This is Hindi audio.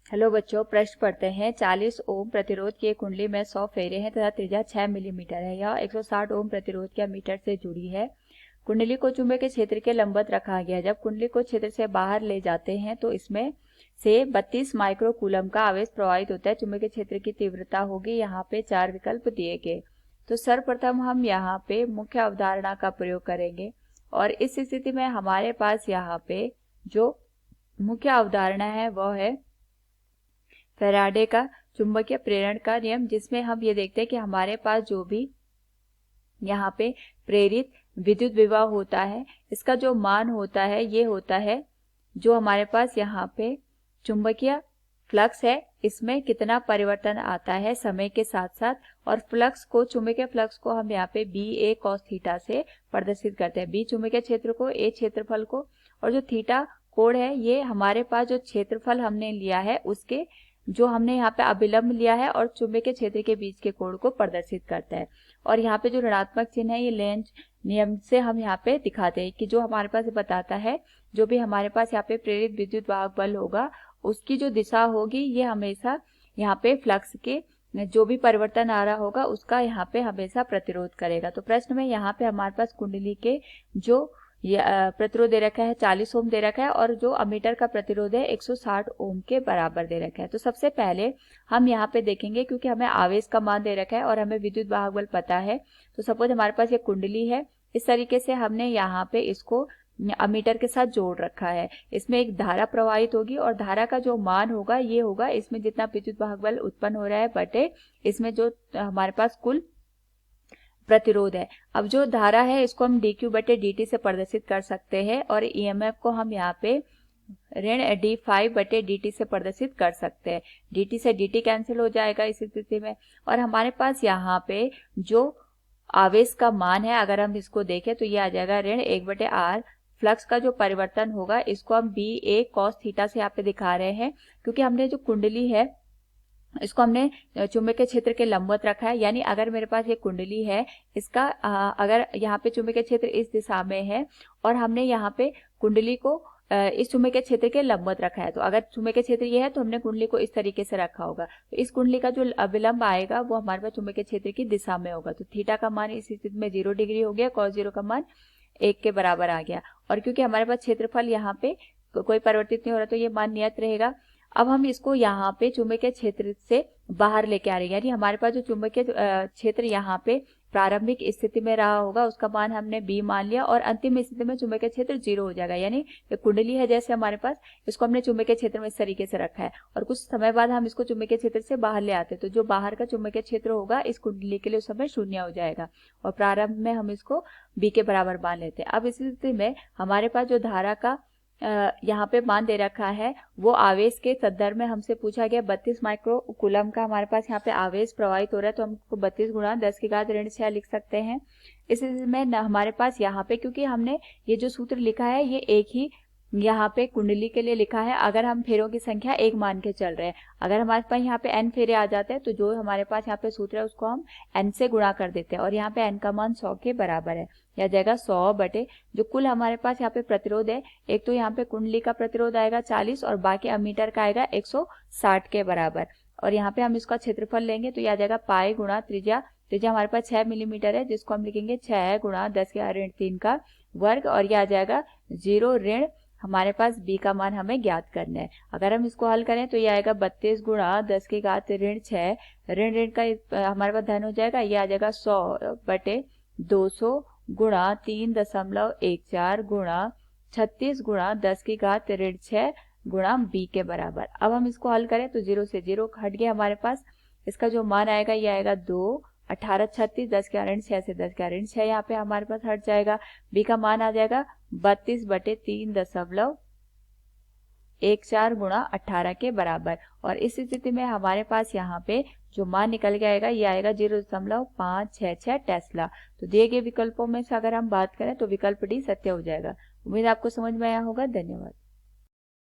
हेलो बच्चों, प्रश्न पढ़ते हैं। 40 ओम प्रतिरोध की एक कुंडली में 100 फेरे हैं तथा त्रिज्या 6 मिलीमीटर है। यह 160 ओम प्रतिरोध के मीटर से जुड़ी है। कुंडली को चुंबकीय क्षेत्र के लंबवत रखा गया। जब कुंडली को क्षेत्र से बाहर ले जाते हैं तो इसमें से 32 माइक्रो कूलम का आवेश प्रवाहित होता है। चुंबकीय क्षेत्र की तीव्रता होगी। यहाँ पे 4 विकल्प दिए गए। तो सर्वप्रथम हम यहाँ पे मुख्य अवधारणा का प्रयोग करेंगे और इस स्थिति में हमारे पास यहाँ पे जो मुख्य अवधारणा है वह है फैराडे का चुंबकीय प्रेरण का नियम, जिसमें हम ये देखते हैं कि हमारे पास जो भी यहाँ पे प्रेरित विद्युत विभव होता है इसका जो मान होता है ये होता है जो हमारे पास यहाँ पे चुंबकीय फ्लक्स है इसमें कितना परिवर्तन आता है समय के साथ साथ। और फ्लक्स को चुंबकीय फ्लक्स को हम यहाँ पे बी ए कॉस थीटा से प्रदर्शित करते हैं। बी चुंबकीय क्षेत्र को, ए क्षेत्रफल को, और जो थीटा कोण है ये हमारे पास जो क्षेत्रफल हमने लिया है उसके जो हमने यहाँ पे अभिलंब लिया है और चुंबकीय क्षेत्र के बीच के कोण को प्रदर्शित करता है। और यहाँ पे जो ऋणात्मक चिन्ह है ये लेंज नियम से हम यहाँ पे दिखाते हैं कि जो हमारे पास बताता है जो भी हमारे पास यहाँ पे प्रेरित विद्युत वाहक बल होगा उसकी जो दिशा होगी ये हमेशा यहाँ पे फ्लक्स के जो भी परिवर्तन आ रहा होगा उसका यहाँ पे हमेशा प्रतिरोध करेगा। तो प्रश्न में यहाँ पे हमारे पास कुंडली के जो प्रतिरोध दे रखा है 40 ओम दे रखा है और जो अमीटर का प्रतिरोध है 160 ओम के बराबर दे रखा है। तो सबसे पहले हम यहाँ पे देखेंगे, क्योंकि हमें आवेश का मान दे रखा है और हमें विद्युत वाहक बल पता है। तो सपोज हमारे पास ये कुंडली है, इस तरीके से हमने यहाँ पे इसको अमीटर के साथ जोड़ रखा है। इसमें एक धारा प्रवाहित होगी और धारा का जो मान होगा ये होगा इसमें जितना विद्युत वाहक बल उत्पन्न हो रहा है बटे इसमें जो हमारे पास कुल प्रतिरोध है। अब जो धारा है इसको हम dq बटे dt से प्रदर्शित कर सकते हैं और ईएमएफ को हम यहाँ पे ऋण d5 बटे dt से प्रदर्शित कर सकते हैं। dt से dt कैंसिल हो जाएगा इस स्थिति में। और हमारे पास यहाँ पे जो आवेश का मान है अगर हम इसको देखें तो ये आ जाएगा ऋण 1 बटे r। फ्लक्स का जो परिवर्तन होगा इसको हम बी ए कॉस थीटा से यहाँ पे दिखा रहे हैं, क्योंकि हमने जो कुंडली है इसको हमने चुंबकीय क्षेत्र के लंबवत रखा है। यानी अगर मेरे पास ये कुंडली है इसका अगर यहाँ पे चुंबकीय क्षेत्र इस दिशा में है और हमने यहाँ पे कुंडली को इस चुंबकीय क्षेत्र के लंबवत रखा है, तो अगर चुंबकीय क्षेत्र ये है तो हमने कुंडली को इस तरीके से रखा होगा। तो इस कुंडली का जो अभिलंब आएगा वो हमारे पास चुंबकीय क्षेत्र की दिशा में होगा। तो थीटा का मान इस स्थिति में 0 डिग्री हो गया, cos 0 का मान 1 के बराबर आ गया। और क्योंकि हमारे पास क्षेत्रफल यहाँ पे कोई परिवर्तित नहीं हो रहा तो ये मान नियत रहेगा। अब हम इसको यहाँ पे चुंबकीय क्षेत्र से बाहर लेके आ रहे हैं, यानी हमारे पास जो चुंबकीय क्षेत्र यहाँ पे प्रारंभिक स्थिति में रहा होगा उसका मान हमने b मान लिया और अंतिम स्थिति में चुंबकीय क्षेत्र 0 हो जाएगा। यानी ये कुंडली है जैसे हमारे पास, इसको हमने चुंबकीय क्षेत्र में इस तरीके से रखा है और कुछ समय बाद हम इसको चुंबकीय क्षेत्र से बाहर ले आते हैं तो जो बाहर का चुंबकीय क्षेत्र होगा इस कुंडली के लिए उस समय 0 हो जाएगा और प्रारंभ में हम इसको b के बराबर मान लेते हैं। अब इस स्थिति में हमारे पास जो धारा का यहाँ पे मान दे रखा है वो आवेश के संदर्भ में हमसे पूछा गया 32 माइक्रो कूलम का हमारे पास यहाँ पे आवेश प्रवाहित हो रहा है, तो हमको 32 गुणा 10 की घात ऋण 6 लिख सकते हैं। इस में हमारे पास यहाँ पे क्योंकि हमने ये जो सूत्र लिखा है ये एक ही यहाँ पे कुंडली के लिए लिखा है। अगर हम फेरों की संख्या 1 मान के चल रहे हैं, अगर हमारे पास यहाँ पे n फेरे आ जाते हैं तो जो हमारे पास यहाँ पे सूत्र है उसको हम n से गुणा कर देते हैं और यहाँ पे n का मान 100 के बराबर है। यह जाएगा 100 बटे जो कुल हमारे पास यहाँ पे प्रतिरोध है, एक तो यहाँ पे कुंडली का प्रतिरोध आएगा 40 और बाकी अमीटर का आएगा 160 के बराबर। और यहाँ पे हम इसका क्षेत्रफल लेंगे तो यह आ जाएगा पाई गुणा त्रिज्या हमारे पास 6 मिलीमीटर है जिसको हम लिखेंगे 6 गुणा 10 के ऋण 3 का वर्ग और यह आ जाएगा 0 ऋण हमारे पास b का मान हमें ज्ञात करना है। अगर हम इसको हल करें तो ये आएगा 32 गुणा 10 की घात ऋण 6 ऋण का हमारे पास धन हो जाएगा, ये आ जाएगा 100 बटे 200 गुणा 3.14 गुणा 36 गुणा 10 की घात ऋण 6 गुणा b के बराबर। अब हम इसको हल करें तो 0 से 0 हट गया हमारे पास। इसका जो मान आएगा ये आएगा 2 18 36 10 का ऋण 6 से 10 का ऋण 6 यहाँ पे हमारे पास हट जाएगा। b का मान आ जाएगा 32 बटे 3.14 गुणा 18 के बराबर। और इस स्थिति में हमारे पास यहाँ पे जो मान निकल के आएगा ये आएगा 0.566 टेस्ला। तो दिए गए विकल्पों में से अगर हम बात करें तो विकल्प डी सत्य हो जाएगा। उम्मीद आपको समझ में आया होगा। धन्यवाद।